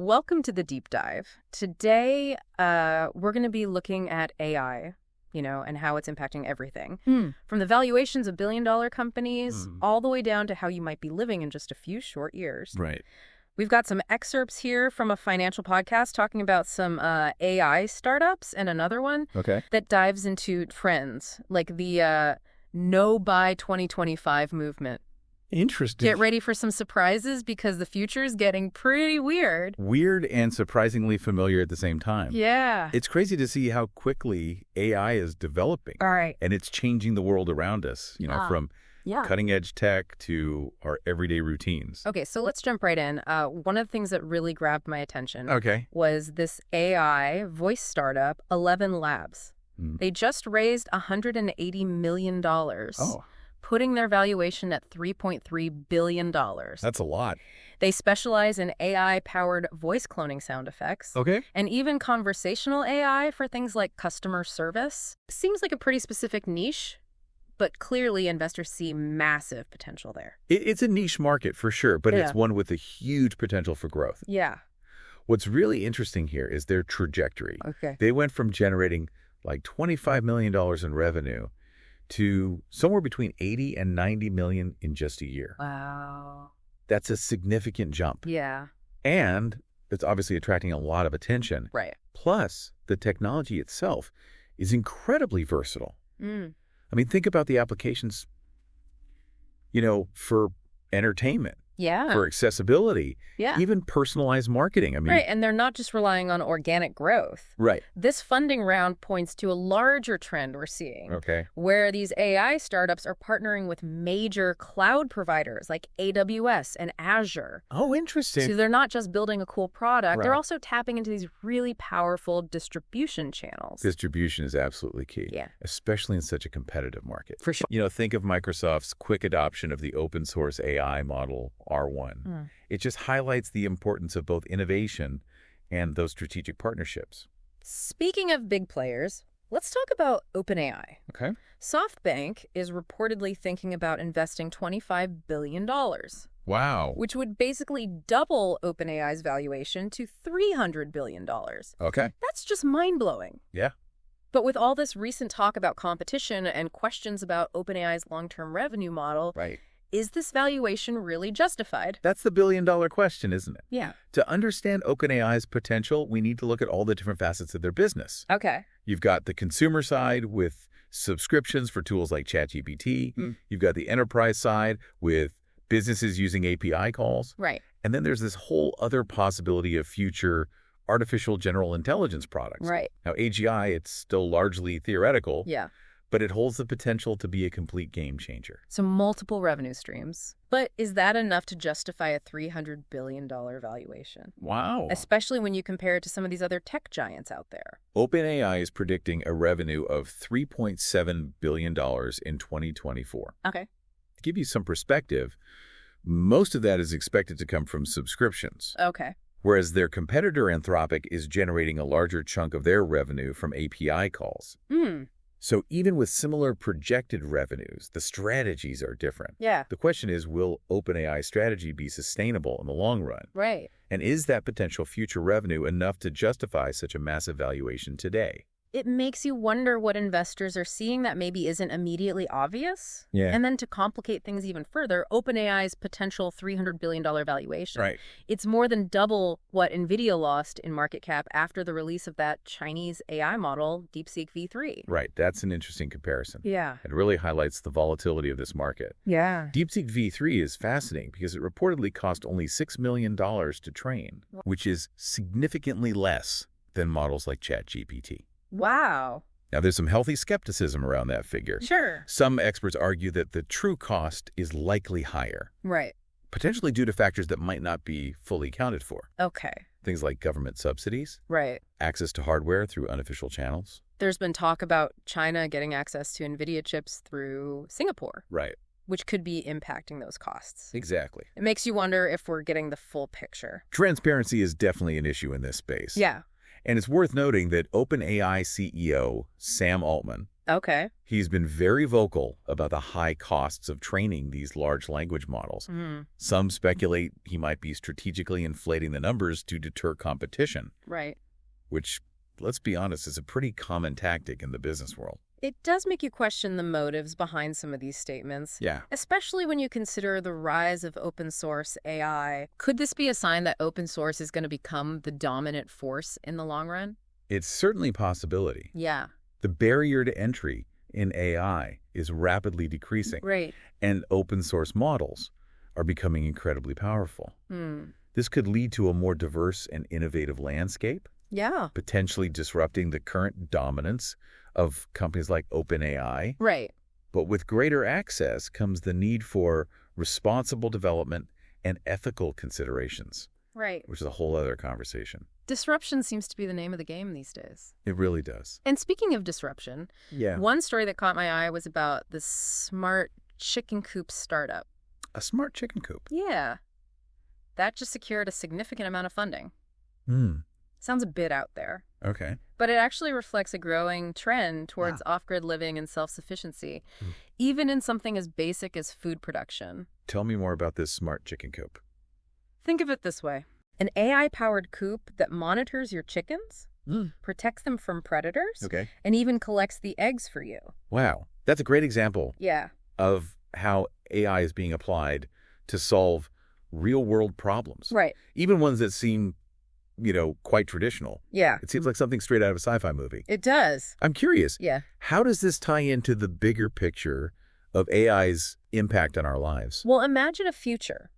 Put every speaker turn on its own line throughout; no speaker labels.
Welcome to the deep dive. Today, we're going to be looking at AI, and how it's impacting everything. From the valuations of billion-dollar companies all the way down to how you might be living in just a few short years.
Right.
We've got some excerpts here from a financial podcast talking about some AI startups and another one that dives into trends, like the no by 2025 movement.
Interesting.
Get ready for some surprises because the future is getting pretty weird.
Weird and surprisingly familiar at the same time.
Yeah.
It's crazy to see how quickly AI is developing.
All right.
And it's changing the world around us, from cutting-edge tech to our everyday routines.
Okay, so let's jump right in. One of the things that really grabbed my attention was this AI voice startup, 11 Labs. They just raised $180 million. Putting their valuation at $3.3 billion.
That's a lot.
They specialize in AI-powered voice cloning sound effects. And even conversational AI for things like customer service. Seems like a pretty specific niche, but clearly investors see massive potential there.
It's a niche market for sure, but it's one with a huge potential for growth.
Yeah.
What's really interesting here is their trajectory. They went from generating like $25 million in revenue to somewhere between 80 and 90 million in just a year.
Wow.
That's a significant jump.
Yeah.
And it's obviously attracting a lot of attention.
Right.
Plus, the technology itself is incredibly versatile. I mean, think about the applications, for entertainment.
Yeah.
For accessibility.
Yeah.
Even personalized marketing.
Right, and they're not just relying on organic growth.
Right.
This funding round points to a larger trend we're seeing. Where these AI startups are partnering with major cloud providers like AWS and Azure.
Oh, interesting.
So they're not just building a cool product, they're also tapping into these really powerful distribution channels.
Distribution is absolutely key.
Yeah.
Especially in such a competitive market.
For sure.
Think of Microsoft's quick adoption of the open source AI model, R1. It just highlights the importance of both innovation and those strategic partnerships.
Speaking of big players, let's talk about OpenAI. SoftBank is reportedly thinking about investing $25 billion.
Wow.
Which would basically double OpenAI's valuation to $300 billion. That's just mind-blowing.
Yeah.
But with all this recent talk about competition and questions about OpenAI's long-term revenue model, is this valuation really justified?
That's the billion-dollar question, isn't it?
Yeah.
To understand OpenAI's potential, we need to look at all the different facets of their business. You've got the consumer side with subscriptions for tools like ChatGPT. You've got the enterprise side with businesses using API calls. And then there's this whole other possibility of future artificial general intelligence products. Now, AGI, it's still largely theoretical. But it holds the potential to be a complete game changer.
So multiple revenue streams. But is that enough to justify a $300 billion valuation?
Wow.
Especially when you compare it to some of these other tech giants out there.
OpenAI is predicting a revenue of $3.7 billion in 2024. To give you some perspective, most of that is expected to come from subscriptions. Whereas their competitor Anthropic is generating a larger chunk of their revenue from API calls. So even with similar projected revenues, the strategies are different. The question is, will OpenAI's strategy be sustainable in the long run? And is that potential future revenue enough to justify such a massive valuation today?
It makes you wonder what investors are seeing that maybe isn't immediately obvious. And then to complicate things even further, OpenAI's potential $300 billion valuation. It's more than double what NVIDIA lost in market cap after the release of that Chinese AI model, DeepSeek V3.
That's an interesting comparison.
It
really highlights the volatility of this market. DeepSeek V3 is fascinating because it reportedly cost only $6 million to train, which is significantly less than models like ChatGPT.
Wow.
Now, there's some healthy skepticism around that figure. Some experts argue that the true cost is likely higher. Potentially due to factors that might not be fully accounted for. Things like government subsidies. Access to hardware through unofficial channels.
There's been talk about China getting access to NVIDIA chips through Singapore. Which could be impacting those costs.
Exactly.
It makes you wonder if we're getting the full picture.
Transparency is definitely an issue in this space. And it's worth noting that OpenAI CEO Sam Altman
Okay.
He's been very vocal about the high costs of training these large language models. Some speculate he might be strategically inflating the numbers to deter competition.
Right.
Which, let's be honest, is a pretty common tactic in the business world.
It does make you question the motives behind some of these statements.
Yeah.
Especially when you consider the rise of open source AI. Could this be a sign that open source is going to become the dominant force in the long run?
It's certainly a possibility.
Yeah.
The barrier to entry in AI is rapidly decreasing.
Right.
And open source models are becoming incredibly powerful. This could lead to a more diverse and innovative landscape.
Yeah.
Potentially disrupting the current dominance of companies like OpenAI.
Right.
But with greater access comes the need for responsible development and ethical considerations.
Right.
Which is a whole other conversation.
Disruption seems to be the name of the game these days.
It really does.
And speaking of disruption, one story that caught my eye was about the smart chicken coop startup.
A smart chicken coop?
Yeah. That just secured a significant amount of funding. Sounds a bit out there.
Okay.
But it actually reflects a growing trend towards off-grid living and self-sufficiency, even in something as basic as food production.
Tell me more about this smart chicken coop.
Think of it this way. An AI-powered coop that monitors your chickens, protects them from predators, and even collects the eggs for you.
Wow. That's a great example of how AI is being applied to solve real-world problems.
Right.
Even ones that seem quite traditional.
Yeah.
It seems like something straight out of a sci-fi movie.
It does.
I'm curious.
Yeah.
How does this tie into the bigger picture of AI's impact on our lives?
Well, imagine a future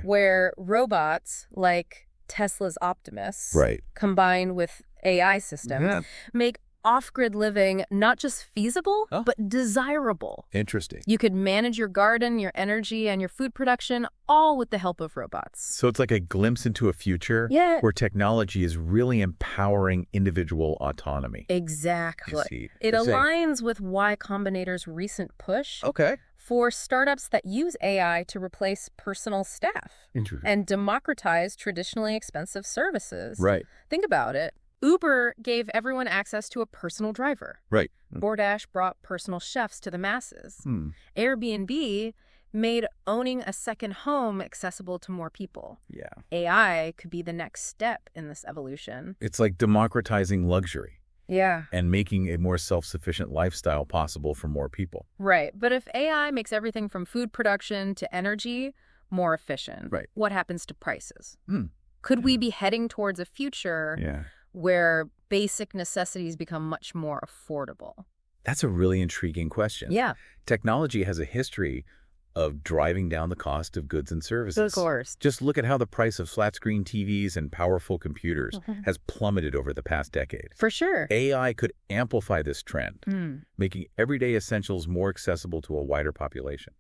where robots like Tesla's Optimus combined with AI systems make off-grid living not just feasible, but desirable.
Interesting.
You could manage your garden, your energy, and your food production all with the help of robots.
So it's like a glimpse into a future where technology is really empowering individual autonomy.
Exactly. It aligns with Y Combinator's recent push for startups that use AI to replace personal staff and democratize traditionally expensive services.
Right.
Think about it. Uber gave everyone access to a personal driver.
Right.
DoorDash brought personal chefs to the masses. Airbnb made owning a second home accessible to more people.
Yeah.
AI could be the next step in this evolution.
It's like democratizing luxury.
Yeah.
And making a more self-sufficient lifestyle possible for more people.
Right. But if AI makes everything from food production to energy more efficient, what happens to prices? Could we be heading towards a future where basic necessities become much more affordable?
That's a really intriguing question.
Yeah.
Technology has a history of driving down the cost of goods and services.
Of course.
Just look at how the price of flat-screen TVs and powerful computers has plummeted over the past decade.
For sure.
AI could amplify this trend, making everyday essentials more accessible to a wider population.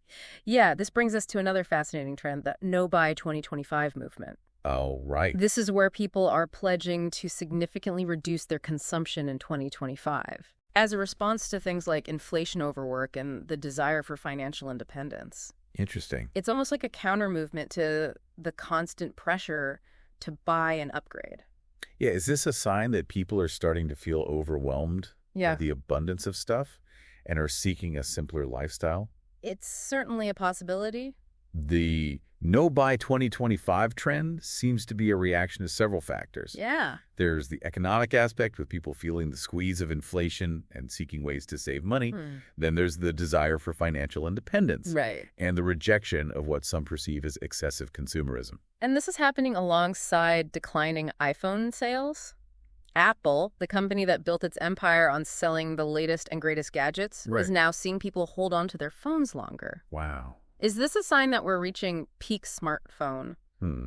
Yeah, this brings us to another fascinating trend, the No-Buy 2025 movement.
Oh, right.
This is where people are pledging to significantly reduce their consumption in 2025 as a response to things like inflation overwork and the desire for financial independence.
Interesting.
It's almost like a counter movement to the constant pressure to buy and upgrade.
Yeah, is this a sign that people are starting to feel overwhelmed by the abundance of stuff and are seeking a simpler lifestyle?
It's certainly a possibility.
The no-buy 2025 trend seems to be a reaction to several factors.
Yeah.
There's the economic aspect with people feeling the squeeze of inflation and seeking ways to save money. Then there's the desire for financial independence.
Right.
And the rejection of what some perceive as excessive consumerism.
And this is happening alongside declining iPhone sales. Apple, the company that built its empire on selling the latest and greatest gadgets, is now seeing people hold on to their phones longer.
Wow.
Is this a sign that we're reaching peak smartphone?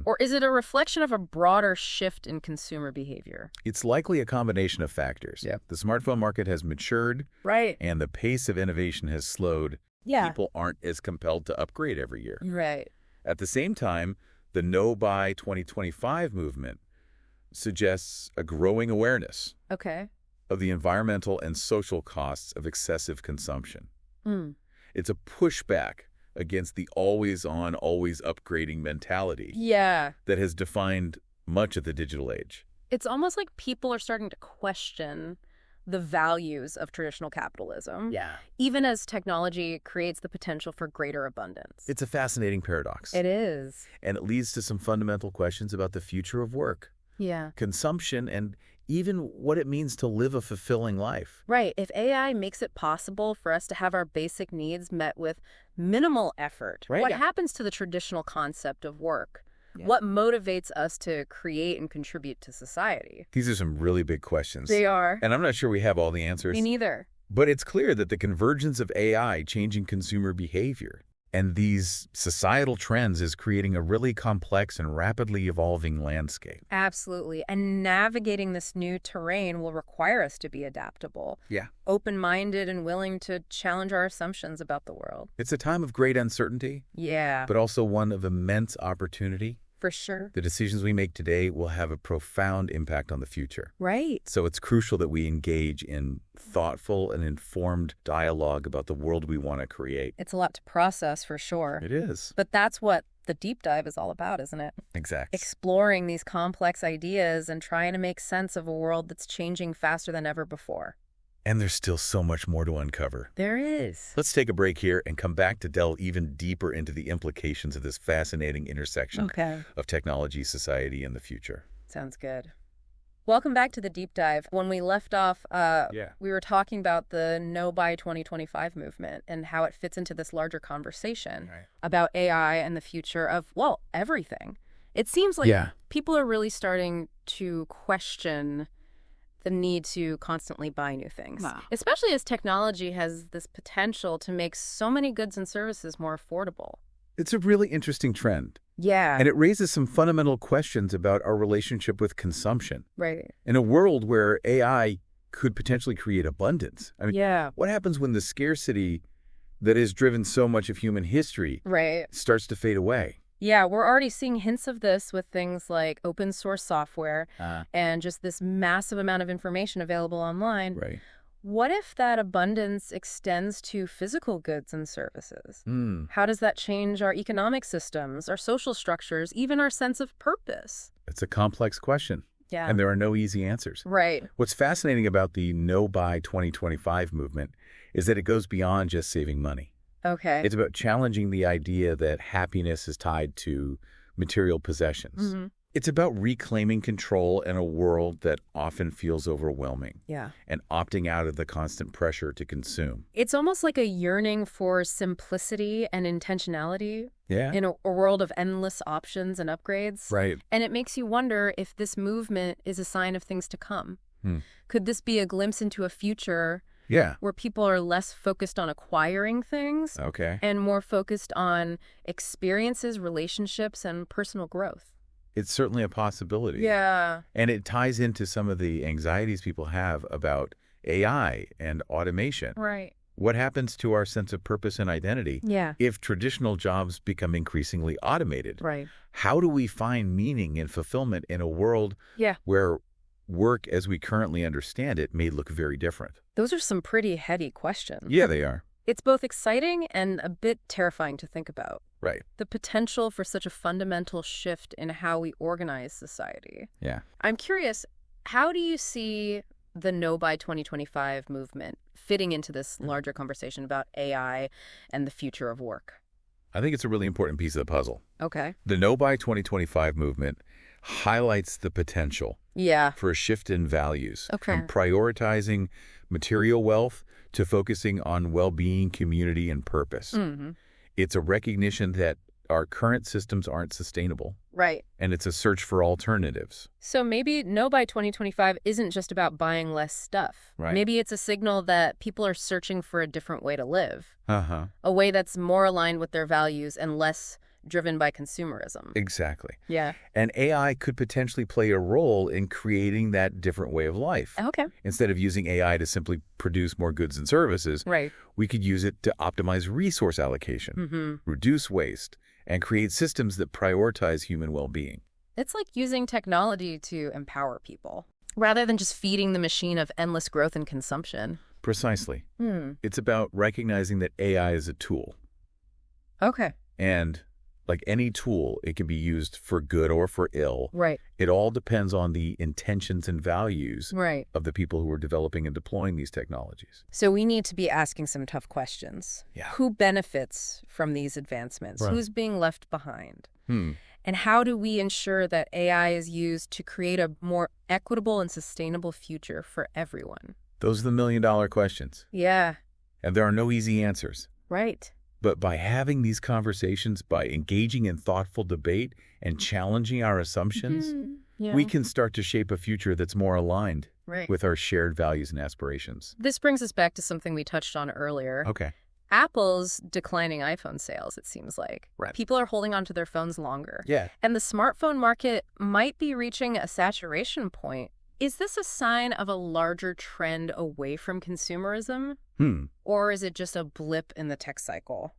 Or is it a reflection of a broader shift in consumer behavior?
It's likely a combination of factors. Yeah. The smartphone market has matured.
Right.
And the pace of innovation has slowed.
Yeah.
People aren't as compelled to upgrade every year.
Right.
At the same time, the no-buy 2025 movement suggests a growing awareness of the environmental and social costs of excessive consumption. It's a pushback against the always-on, always-upgrading mentality that has defined much of the digital age.
It's almost like people are starting to question the values of traditional capitalism.
Yeah.
Even as technology creates the potential for greater abundance.
It's a fascinating paradox.
It is.
And it leads to some fundamental questions about the future of work.
Yeah.
Consumption, and even what it means to live a fulfilling life.
Right. If AI makes it possible for us to have our basic needs met with minimal effort, what happens to the traditional concept of work? Yeah. What motivates us to create and contribute to society?
These are some really big questions.
They are.
And I'm not sure we have all the answers.
Me neither.
But it's clear that the convergence of AI changing consumer behavior and these societal trends is creating a really complex and rapidly evolving landscape.
Absolutely. And navigating this new terrain will require us to be adaptable.
Yeah.
Open-minded and willing to challenge our assumptions about the world.
It's a time of great uncertainty.
Yeah.
But also one of immense opportunity.
For sure.
The decisions we make today will have a profound impact on the future.
Right.
So it's crucial that we engage in thoughtful and informed dialogue about the world we want to create.
It's a lot to process, for sure.
It is.
But that's what the deep dive is all about, isn't it?
Exactly.
Exploring these complex ideas and trying to make sense of a world that's changing faster than ever before.
And there's still so much more to uncover.
There is.
Let's take a break here and come back to delve even deeper into the implications of this fascinating intersection of technology, society, and the future.
Sounds good. Welcome back to the deep dive. When we left off, we were talking about the No by 2025 movement and how it fits into this larger conversation about AI and the future of, well, everything. It seems like people are really starting to question the need to constantly buy new things, especially as technology has this potential to make so many goods and services more affordable.
It's a really interesting trend.
Yeah.
And it raises some fundamental questions about our relationship with consumption.
Right.
In a world where AI could potentially create abundance. I mean, what happens when the scarcity that has driven so much of human history starts to fade away?
Yeah, we're already seeing hints of this with things like open source software and just this massive amount of information available online.
Right.
What if that abundance extends to physical goods and services? How does that change our economic systems, our social structures, even our sense of purpose?
It's a complex question.
Yeah.
And there are no easy answers.
Right.
What's fascinating about the No by 2025 movement is that it goes beyond just saving money.
Okay.
It's about challenging the idea that happiness is tied to material possessions. It's about reclaiming control in a world that often feels overwhelming.
Yeah.
And opting out of the constant pressure to consume.
It's almost like a yearning for simplicity and intentionality in a world of endless options and upgrades.
Right.
And it makes you wonder if this movement is a sign of things to come. Could this be a glimpse into a future where people are less focused on acquiring things and more focused on experiences, relationships, and personal growth?
It's certainly a possibility.
Yeah.
And it ties into some of the anxieties people have about AI and automation.
Right.
What happens to our sense of purpose and identity if traditional jobs become increasingly automated?
Right.
How do we find meaning and fulfillment in a world where work as we currently understand it may look very different?
Those are some pretty heady questions.
Yeah, they are.
It's both exciting and a bit terrifying to think about.
Right.
The potential for such a fundamental shift in how we organize society.
Yeah.
I'm curious, how do you see the No by 2025 movement fitting into this larger conversation about AI and the future of work?
I think it's a really important piece of the puzzle.
Okay.
The No by 2025 movement highlights the potential for a shift in values from prioritizing material wealth to focusing on well-being, community, and purpose. It's a recognition that our current systems aren't sustainable.
Right.
And it's a search for alternatives.
So maybe No by 2025 isn't just about buying less stuff.
Right.
Maybe it's a signal that people are searching for a different way to live.
A
way that's more aligned with their values and less driven by consumerism.
Exactly.
Yeah.
And AI could potentially play a role in creating that different way of life.
Okay.
Instead of using AI to simply produce more goods and services, we could use it to optimize resource allocation, reduce waste, and create systems that prioritize human well-being.
It's like using technology to empower people, rather than just feeding the machine of endless growth and consumption.
Precisely. It's about recognizing that AI is a tool.
Okay.
And Like any tool, it can be used for good or for ill.
Right.
It all depends on the intentions and values
right.
of the people who are developing and deploying these technologies.
So we need to be asking some tough questions.
Yeah.
Who benefits from these advancements?
Right.
Who's being left behind? And how do we ensure that AI is used to create a more equitable and sustainable future for everyone?
Those are the million-dollar questions.
Yeah.
And there are no easy answers.
Right.
But by having these conversations, by engaging in thoughtful debate and challenging our assumptions, we can start to shape a future that's more aligned with our shared values and aspirations.
This brings us back to something we touched on earlier.
Okay.
Apple's declining iPhone sales, it seems like.
Right.
People are holding onto their phones longer.
Yeah.
And the smartphone market might be reaching a saturation point. Is this a sign of a larger trend away from consumerism? Or is it just a blip in the tech cycle?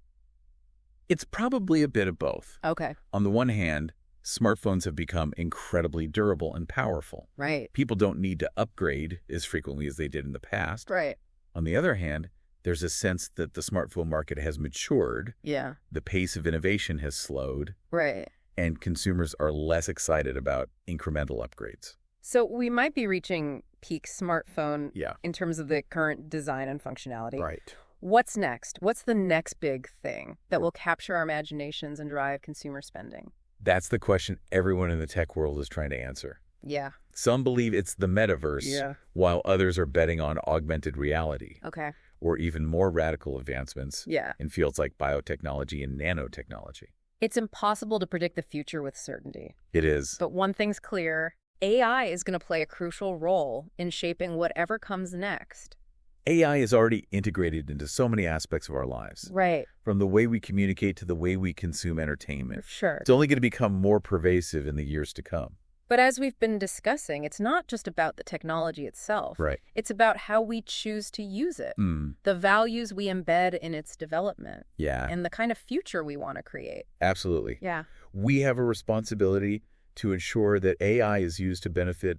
It's probably a bit of both.
Okay.
On the one hand, smartphones have become incredibly durable and powerful.
Right.
People don't need to upgrade as frequently as they did in the past.
Right.
On the other hand, there's a sense that the smartphone market has matured.
Yeah.
The pace of innovation has slowed.
Right.
And consumers are less excited about incremental upgrades.
So we might be reaching peak smartphone in terms of the current design and functionality.
Right.
What's next? What's the next big thing that will capture our imaginations and drive consumer spending?
That's the question everyone in the tech world is trying to answer.
Yeah.
Some believe it's the metaverse, while others are betting on augmented reality.
Okay.
Or even more radical advancements in fields like biotechnology and nanotechnology.
It's impossible to predict the future with certainty.
It is.
But one thing's clear. AI is going to play a crucial role in shaping whatever comes next.
AI is already integrated into so many aspects of our lives.
Right.
From the way we communicate to the way we consume entertainment.
Sure.
It's only going to become more pervasive in the years to come.
But as we've been discussing, it's not just about the technology itself.
Right.
It's about how we choose to use it, the values we embed in its development, and the kind of future we want to create.
Absolutely.
Yeah.
We have a responsibility to ensure that AI is used to benefit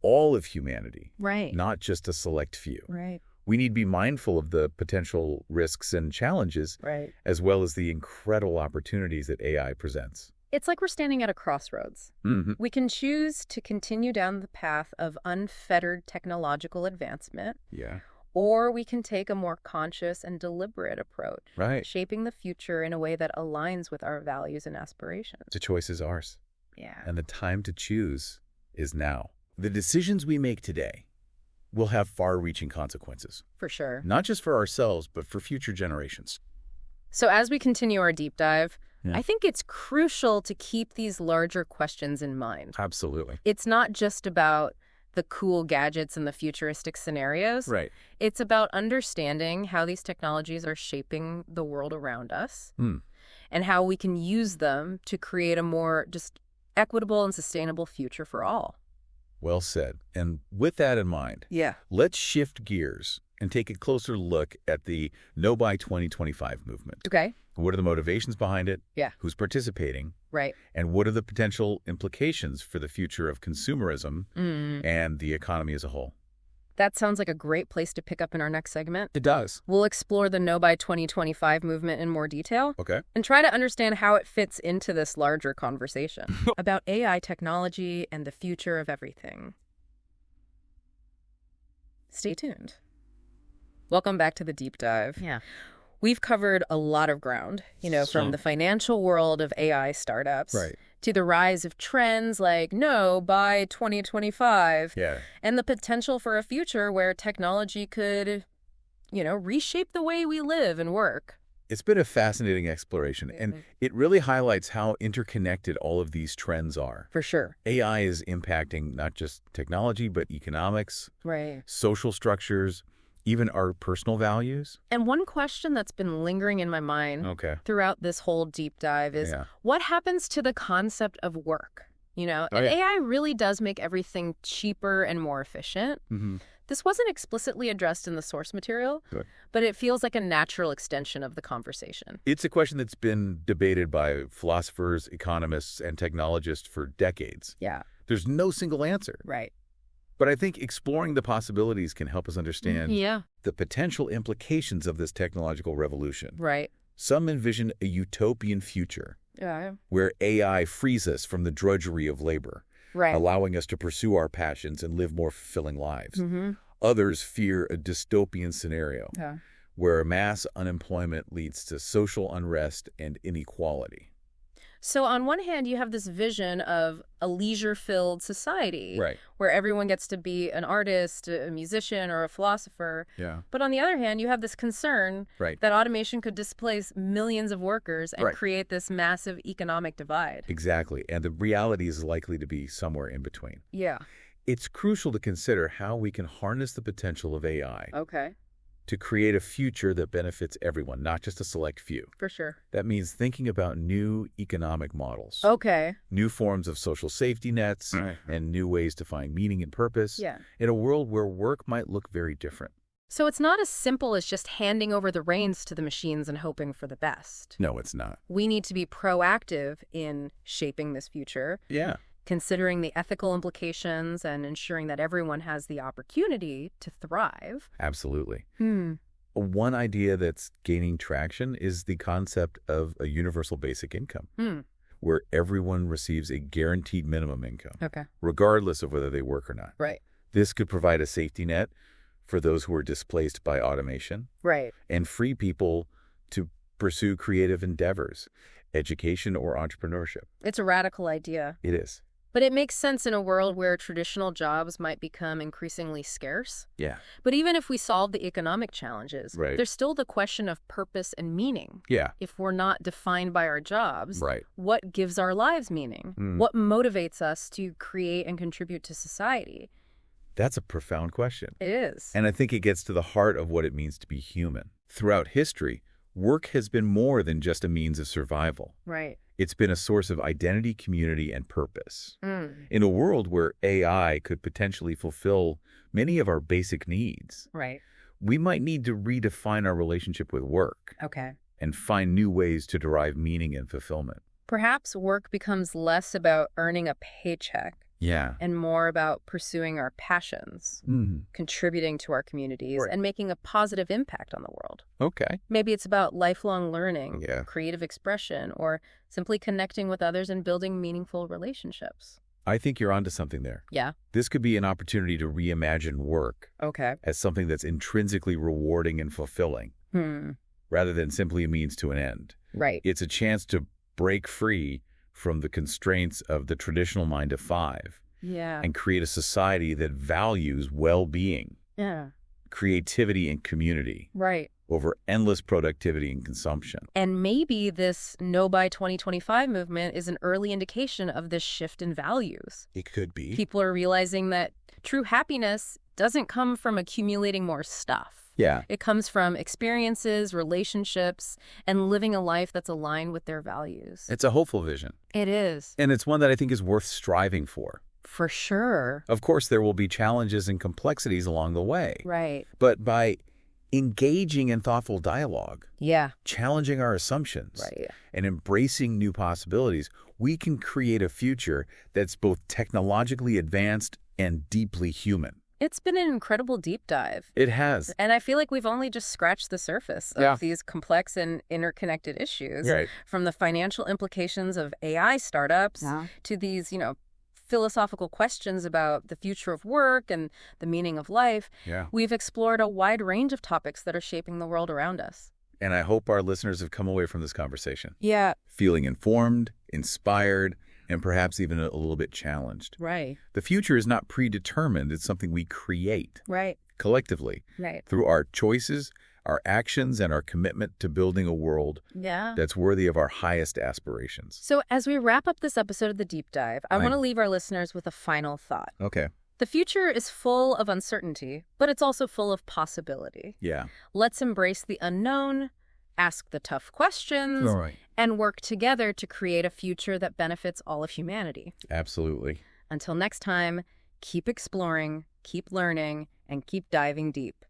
all of humanity, not just a select few.
Right.
We need to be mindful of the potential risks and challenges, as well as the incredible opportunities that AI presents.
It's like we're standing at a crossroads. We can choose to continue down the path of unfettered technological advancement, or we can take a more conscious and deliberate approach, shaping the future in a way that aligns with our values and aspirations.
The choice is ours.
Yeah.
And the time to choose is now. The decisions we make today will have far-reaching consequences.
For sure.
Not just for ourselves, but for future generations.
So as we continue our deep dive, I think it's crucial to keep these larger questions in mind.
Absolutely.
It's not just about the cool gadgets and the futuristic scenarios.
Right.
It's about understanding how these technologies are shaping the world around us and how we can use them to create a more just equitable and sustainable future for all.
Well said. And with that in mind, let's shift gears and take a closer look at the No by 2025 movement.
Okay.
What are the motivations behind it?
Yeah.
Who's participating?
Right.
And what are the potential implications for the future of consumerism and the economy as a whole?
That sounds like a great place to pick up in our next segment.
It does.
We'll explore the No by 2025 movement in more detail.
Okay.
And try to understand how it fits into this larger conversation about AI technology and the future of everything. Stay tuned. Welcome back to the deep dive.
Yeah.
We've covered a lot of ground, from the financial world of AI startups to the rise of trends like No by 2025 and the potential for a future where technology could, reshape the way we live and work.
It's been a fascinating exploration, and it really highlights how interconnected all of these trends are.
For sure.
AI is impacting not just technology, but economics, social structures, even our personal values.
And one question that's been lingering in my mind throughout this whole deep dive is what happens to the concept of work? AI really does make everything cheaper and more efficient. This wasn't explicitly addressed in the source material, but it feels like a natural extension of the conversation.
It's a question that's been debated by philosophers, economists, and technologists for decades.
Yeah.
There's no single answer.
Right.
But I think exploring the possibilities can help us understand the potential implications of this technological revolution.
Right.
Some envision a utopian future where AI frees us from the drudgery of labor, allowing us to pursue our passions and live more fulfilling lives. Others fear a dystopian scenario where mass unemployment leads to social unrest and inequality.
So on one hand, you have this vision of a leisure-filled society where everyone gets to be an artist, a musician, or a philosopher. But on the other hand, you have this concern that automation could displace millions of workers and create this massive economic divide.
Exactly. And the reality is likely to be somewhere in between. It's crucial to consider how we can harness the potential of AI to create a future that benefits everyone, not just a select few.
For sure.
That means thinking about new economic models. New forms of social safety nets and new ways to find meaning and purpose in a world where work might look very different.
So it's not as simple as just handing over the reins to the machines and hoping for the best.
No, it's not.
We need to be proactive in shaping this future. Considering the ethical implications and ensuring that everyone has the opportunity to thrive.
Absolutely. One idea that's gaining traction is the concept of a universal basic income, where everyone receives a guaranteed minimum income, regardless of whether they work or not. This could provide a safety net for those who are displaced by automation, and free people to pursue creative endeavors, education, or entrepreneurship.
It's a radical idea.
It is.
But it makes sense in a world where traditional jobs might become increasingly scarce. But even if we solve the economic challenges, there's still the question of purpose and meaning. If we're not defined by our jobs, what gives our lives meaning? What motivates us to create and contribute to society?
That's a profound question.
It is.
And I think it gets to the heart of what it means to be human. Throughout history, work has been more than just a means of survival. It's been a source of identity, community, and purpose. In a world where AI could potentially fulfill many of our basic needs, we might need to redefine our relationship with work and find new ways to derive meaning and fulfillment.
Perhaps work becomes less about earning a paycheck and more about pursuing our passions, contributing to our communities, and making a positive impact on the world. Maybe it's about lifelong learning, creative expression, or simply connecting with others and building meaningful relationships.
I think you're onto something there. This could be an opportunity to reimagine work as something that's intrinsically rewarding and fulfilling, rather than simply a means to an end. It's a chance to break free from the constraints of the traditional 9-to-5 and create a society that values well-being, creativity, and community over endless productivity and consumption.
And maybe this No by 2025 movement is an early indication of this shift in values.
It could be.
People are realizing that true happiness doesn't come from accumulating more stuff. It comes from experiences, relationships, and living a life that's aligned with their values.
It's a hopeful vision.
It is.
And it's one that I think is worth striving for.
For sure.
Of course, there will be challenges and complexities along the way. But by engaging in thoughtful dialogue, challenging our assumptions, and embracing new possibilities, we can create a future that's both technologically advanced and deeply human.
It's been an incredible deep dive.
It has.
And I feel like we've only just scratched the surface of these complex and interconnected issues. From the financial implications of AI startups to these, philosophical questions about the future of work and the meaning of life. We've explored a wide range of topics that are shaping the world around us.
And I hope our listeners have come away from this conversation
feeling
informed, inspired, and perhaps even a little bit challenged. The future is not predetermined. It's something we create collectively through our choices, our actions, and our commitment to building a world that's worthy of our highest aspirations.
So as we wrap up this episode of The Deep Dive, I want to leave our listeners with a final thought. The future is full of uncertainty, but it's also full of possibility. Let's embrace the unknown, ask the tough questions, and work together to create a future that benefits all of humanity.
Absolutely.
Until next time, keep exploring, keep learning, and keep diving deep.